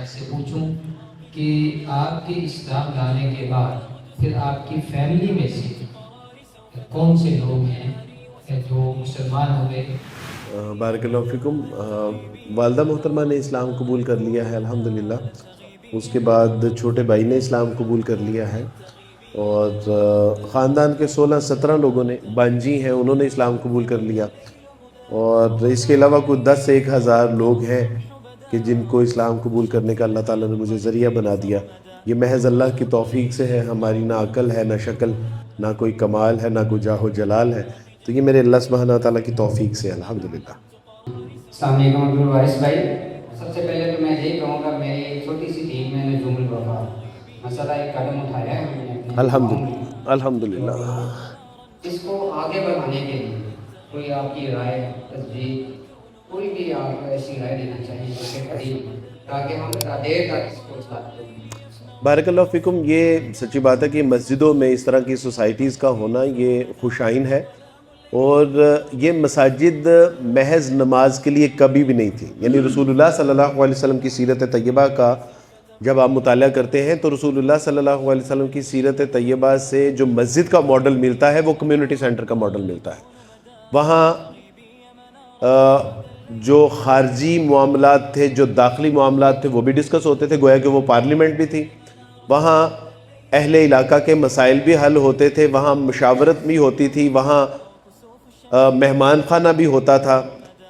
آپ سے پوچھوں کہ آپ کے اسلام لانے کے بعد پھر آپ کی فیملی میں سے کون سے لوگ ہیں جو مسلمان ہوئے؟ بارک اللہ فیکم. والدہ محترمہ نے اسلام قبول کر لیا ہے الحمدللہ. اس کے بعد چھوٹے بھائی نے اسلام قبول کر لیا ہے، اور خاندان کے 16-17 لوگوں نے، بانجی ہیں انہوں نے اسلام قبول کر لیا، اور اس کے علاوہ کوئی 10 سے 1 ہزار لوگ ہیں کہ جن کو اسلام قبول کرنے کا اللہ تعالیٰ نے مجھے ذریعہ بنا دیا. یہ محض اللہ کی توفیق سے ہے. ہماری نہ عقل ہے، نہ شکل، نہ کوئی کمال ہے، نہ کوئی جاہ و جلال ہے. تو یہ میرے اللہ سبحانہ تعالیٰ کی توفیق سے الحمدللہ. السلام علیکم عبد الوارث بھائی. سب سے پہلے تو میں یہی کہوں گا، میری ایک چھوٹی سی ٹیم میں نے جمل وفا مسئلہ ایک قدم اٹھایا ہے ہم نے اپنے گاؤں میں. الحمدللہ الحمدللہ. اس کو آگے بڑھانے کے لیے کوئی آپ کی رائے، تجویز، کوئی بھی آپ کو ایسی رائے دینا چاہیے اس کے قریب، تاکہ ہم دیر تک اس کو چلاتے ہیں. بارک اللہ فیکم. یہ سچی بات ہے کہ مسجدوں میں اس طرح کی سوسائٹیز کا ہونا یہ خوش آئین ہے، اور یہ مساجد محض نماز کے لیے کبھی بھی نہیں تھی. یعنی رسول اللہ صلی اللہ علیہ وسلم کی سیرت طیبہ کا جب آپ مطالعہ کرتے ہیں تو رسول اللہ صلی اللہ علیہ وسلم کی سیرت طیبہ سے جو مسجد کا ماڈل ملتا ہے وہ کمیونٹی سینٹر کا ماڈل ملتا ہے. وہاں جو خارجی معاملات تھے، جو داخلی معاملات تھے، وہ بھی ڈسکس ہوتے تھے، گویا کہ وہ پارلیمنٹ بھی تھی. وہاں اہل علاقہ کے مسائل بھی حل ہوتے تھے، وہاں مشاورت بھی ہوتی تھی، وہاں مہمان خانہ بھی ہوتا تھا،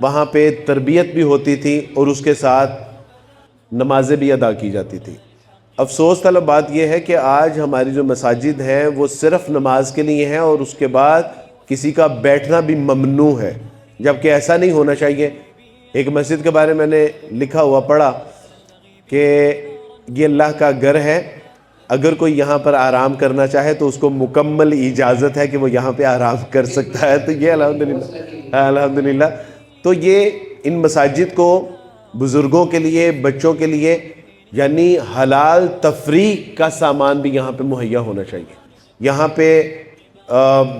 وہاں پہ تربیت بھی ہوتی تھی، اور اس کے ساتھ نمازیں بھی ادا کی جاتی تھی. افسوس طلب بات یہ ہے کہ آج ہماری جو مساجد ہیں وہ صرف نماز کے لیے ہیں، اور اس کے بعد کسی کا بیٹھنا بھی ممنوع ہے، جبکہ ایسا نہیں ہونا چاہیے. ایک مسجد کے بارے میں نے لکھا ہوا پڑھا کہ یہ اللہ کا گھر ہے، اگر کوئی یہاں پر آرام کرنا چاہے تو اس کو مکمل اجازت ہے کہ وہ یہاں پہ آرام کر سکتا ہے. تو یہ الحمدللہ. تو یہ ان مساجد کو بزرگوں کے لیے، بچوں کے لیے، یعنی حلال تفریح کا سامان بھی یہاں پہ مہیا ہونا چاہیے. یہاں پہ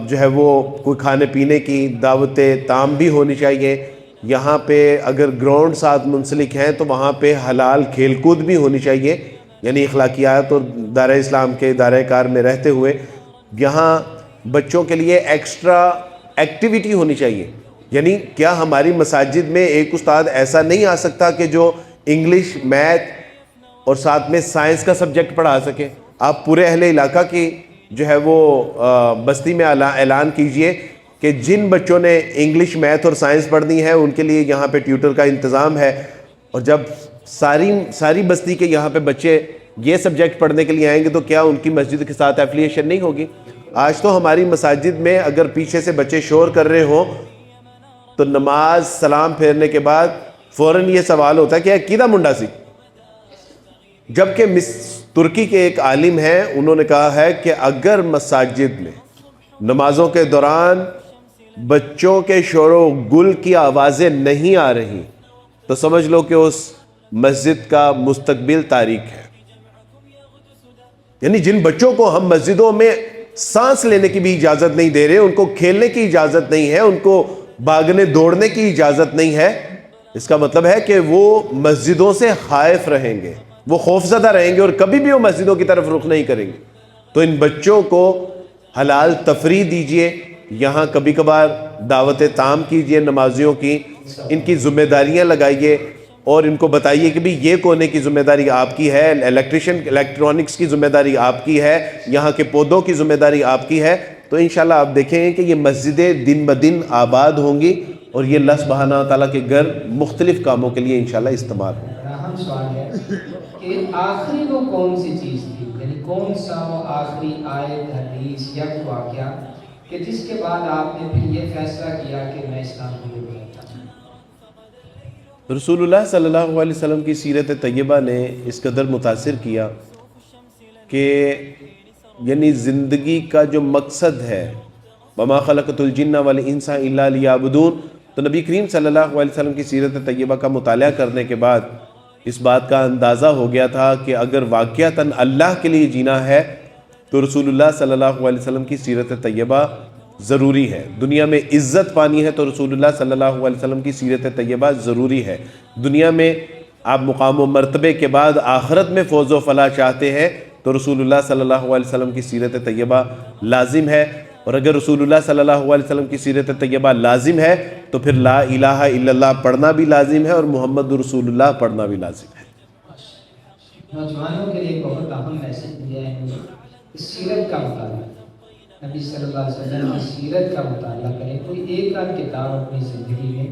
جو ہے وہ کوئی کھانے پینے کی دعوت طعام بھی ہونی چاہیے. یہاں پہ اگر گراؤنڈ ساتھ منسلک ہیں تو وہاں پہ حلال کھیل کود بھی ہونی چاہیے. یعنی اخلاقیات اور دائرہ اسلام کے دائرہ کار میں رہتے ہوئے یہاں بچوں کے لیے ایکسٹرا ایکٹیویٹی ہونی چاہیے. یعنی کیا ہماری مساجد میں ایک استاد ایسا نہیں آ سکتا کہ جو انگلش، میتھ اور ساتھ میں سائنس کا سبجیکٹ پڑھا سکے؟ آپ پورے اہل علاقہ کی جو ہے وہ بستی میں اعلان کیجئے کہ جن بچوں نے انگلش، میتھ اور سائنس پڑھنی ہے ان کے لیے یہاں پہ ٹیوٹر کا انتظام ہے. اور جب ساری بستی کے یہاں پہ بچے یہ سبجیکٹ پڑھنے کے لیے آئیں گے تو کیا ان کی مسجد کے ساتھ ایفیلیشن نہیں ہوگی؟ آج تو ہماری مساجد میں اگر پیچھے سے بچے شور کر رہے ہوں تو نماز سلام پھیرنے کے بعد فوراً یہ سوال ہوتا ہے کہ کیدا منڈا سی. جبکہ ترکی کے ایک عالم ہیں، انہوں نے کہا ہے کہ اگر مساجد میں نمازوں کے دوران بچوں کے شور و گل کی آوازیں نہیں آ رہی تو سمجھ لو کہ اس مسجد کا مستقبل تاریک ہے. یعنی جن بچوں کو ہم مسجدوں میں سانس لینے کی بھی اجازت نہیں دے رہے، ان کو کھیلنے کی اجازت نہیں ہے، ان کو بھاگنے دوڑنے کی اجازت نہیں ہے، اس کا مطلب ہے کہ وہ مسجدوں سے خائف رہیں گے، وہ خوفزدہ رہیں گے، اور کبھی بھی وہ مسجدوں کی طرف رخ نہیں کریں گے. تو ان بچوں کو حلال تفریح دیجئے، یہاں کبھی کبھار دعوت طعام کیجئے نمازیوں کی، ان کی ذمہ داریاں لگائیے اور ان کو بتائیے کہ بھی یہ کونے کی ذمہ داری آپ کی ہے، الیکٹرانکس کی ذمہ داری آپ کی ہے، یہاں کے پودوں کی ذمہ داری آپ کی ہے. تو انشاءاللہ آپ دیکھیں گے کہ یہ مسجدیں دن بدن آباد ہوں گی، اور یہ اللہ سبحانہ تعالیٰ کے گھر مختلف کاموں کے لیے انشاءاللہ استعمال ہوں گے. اہم سوال ہے کہ آخری وہ کون سی چیز تھی، یعنی کون سا وہ آخری آیت، حدیث یا واقعہ کہ جس کے بعد آپ نے پھر یہ فیصلہ کیا کہ میں اسلام قبول کرتا ہوں؟ رسول اللہ صلی اللہ علیہ وسلم کی سیرت طیبہ نے اس قدر متاثر کیا کہ یعنی زندگی کا جو مقصد ہے وَمَا خَلَقْتُ الْجِنَّ وَالْإِنسَ إِلَّا لِيَعْبُدُونَ، تو نبی کریم صلی اللہ علیہ وسلم کی سیرت طیبہ کا مطالعہ کرنے کے بعد اس بات کا اندازہ ہو گیا تھا کہ اگر واقعتاً اللہ کے لیے جینا ہے تو رسول اللہ صلی اللہ علیہ وسلم کی سیرت طیبہ ضروری ہے. دنیا میں عزت پانی ہے تو رسول اللہ صلی اللہ علیہ وسلم کی سیرت طیبہ ضروری ہے. دنیا میں آپ مقام و مرتبے کے بعد آخرت میں فوز و فلاح چاہتے ہیں تو رسول اللہ صلی اللہ علیہ وسلم کی سیرت طیبہ لازم ہے، اور اگر رسول اللہ صلی اللہ علیہ وسلم کی سیرت طیبہ لازم ہے تو پھر لا الہ الا اللہ پڑھنا بھی لازم ہے اور محمد رسول اللہ پڑھنا بھی لازم ہے۔ نوجوانوں کے لیے بہت اہم میسج دیا ہے مجھے کہ سیرت کا مطالعہ، نبی صلی اللہ علیہ وسلم کی سیرت کا مطالعہ کریں۔ کوئی ایک آدھ کتاب اپنی زندگی میں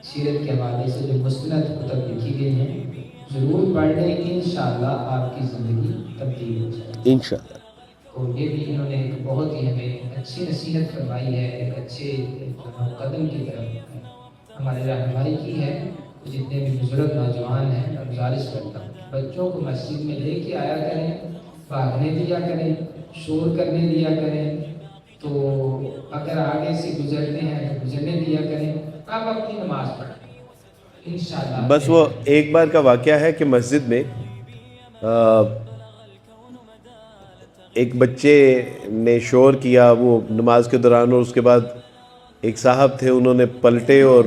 سیرت کے حوالے سے جو مستند کتب لکھی گئی ہیں ضرور پڑھ لیں، انشاءاللہ آپ کی زندگی تبدیل ہو جائے گی انشاءاللہ۔ اور یہ بھی انہوں نے ایک بہت ہی ہمیں اچھی نصیحت فرمائی ہے، ایک اچھے قدم کی طرف ہمارے رہنمائی کی ہے۔ جتنے بھی بزرگ نوجوان ہیں میں گزارش کرتا ہوں بچوں کو مسجد میں لے کے آیا کریں، بھاگنے دیا کریں، شور کرنے دیا کریں، تو اگر آگے سے گزرتے ہیں تو گزرنے دیا کریں، آپ اپنی نماز پڑھیں انشاءاللہ۔ بس وہ ایک بار کا واقعہ ہے کہ مسجد میں ایک بچے نے شور کیا وہ نماز کے دوران، اور اس کے بعد ایک صاحب تھے انہوں نے پلٹے اور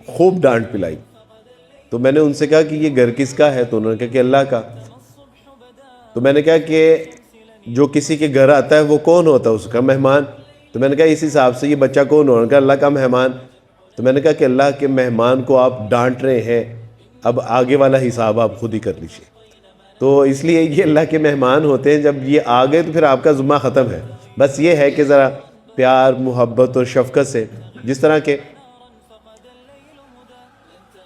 خوب ڈانٹ پلائی۔ تو میں نے ان سے کہا کہ یہ گھر کس کا ہے؟ تو انہوں نے کہا کہ اللہ کا۔ تو میں نے کہا کہ جو کسی کے گھر آتا ہے وہ کون ہوتا ہے؟ اس کا مہمان۔ تو میں نے کہا اس حساب سے یہ بچہ کون ہوگا؟ کہ اللہ کا مہمان۔ تو میں نے کہا کہ اللہ کے مہمان کو آپ ڈانٹ رہے ہیں، اب آگے والا حساب آپ خود ہی کر لیجیے۔ تو اس لیے یہ اللہ کے مہمان ہوتے ہیں، جب یہ آ گئے تو پھر آپ کا ذمہ ختم ہے۔ بس یہ ہے کہ ذرا پیار محبت اور شفقت سے، جس طرح کہ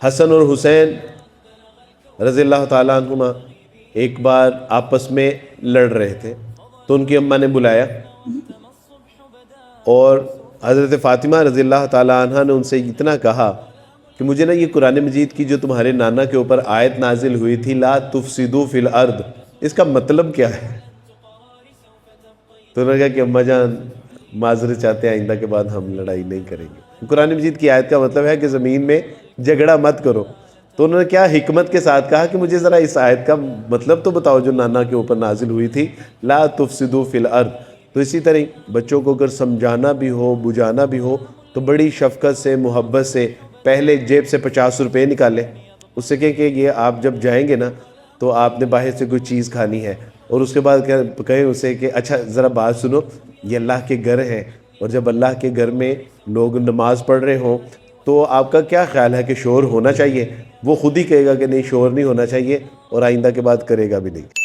حسن اور حسین رضی اللہ تعالیٰ عنہما ایک بار آپس میں لڑ رہے تھے، تو ان کی اماں نے بلایا اور حضرت فاطمہ رضی اللہ تعالیٰ عنہ نے ان سے اتنا کہا کہ مجھے نا یہ قرآن مجید کی جو تمہارے نانا کے اوپر آیت نازل ہوئی تھی لا تفسدوا فی الارض، اس کا مطلب کیا ہے؟ تو انہوں نے کہا کہ اماں جان معذرت چاہتے ہیں، آئندہ کے بعد ہم لڑائی نہیں کریں گے۔ قرآن مجید کی آیت کا مطلب ہے کہ زمین میں جھگڑا مت کرو۔ تو انہوں نے کیا حکمت کے ساتھ کہا کہ مجھے ذرا اس آیت کا مطلب تو بتاؤ جو نانا کے اوپر نازل ہوئی تھی لا تفسدوا فی الارض۔ تو اسی طرح بچوں کو اگر سمجھانا بھی ہو بجھانا بھی ہو تو بڑی شفقت سے محبت سے پہلے جیب سے 50 روپے نکالیں، اس سے کہ یہ آپ جب جائیں گے نا تو آپ نے باہر سے کوئی چیز کھانی ہے، اور اس کے بعد کہیں اسے کہ اچھا ذرا بات سنو، یہ اللہ کے گھر ہے، اور جب اللہ کے گھر میں لوگ نماز پڑھ رہے ہوں تو آپ کا کیا خیال ہے کہ شور ہونا چاہیے؟ وہ خود ہی کہے گا کہ نہیں شور نہیں ہونا چاہیے، اور آئندہ کے بعد کرے گا بھی نہیں۔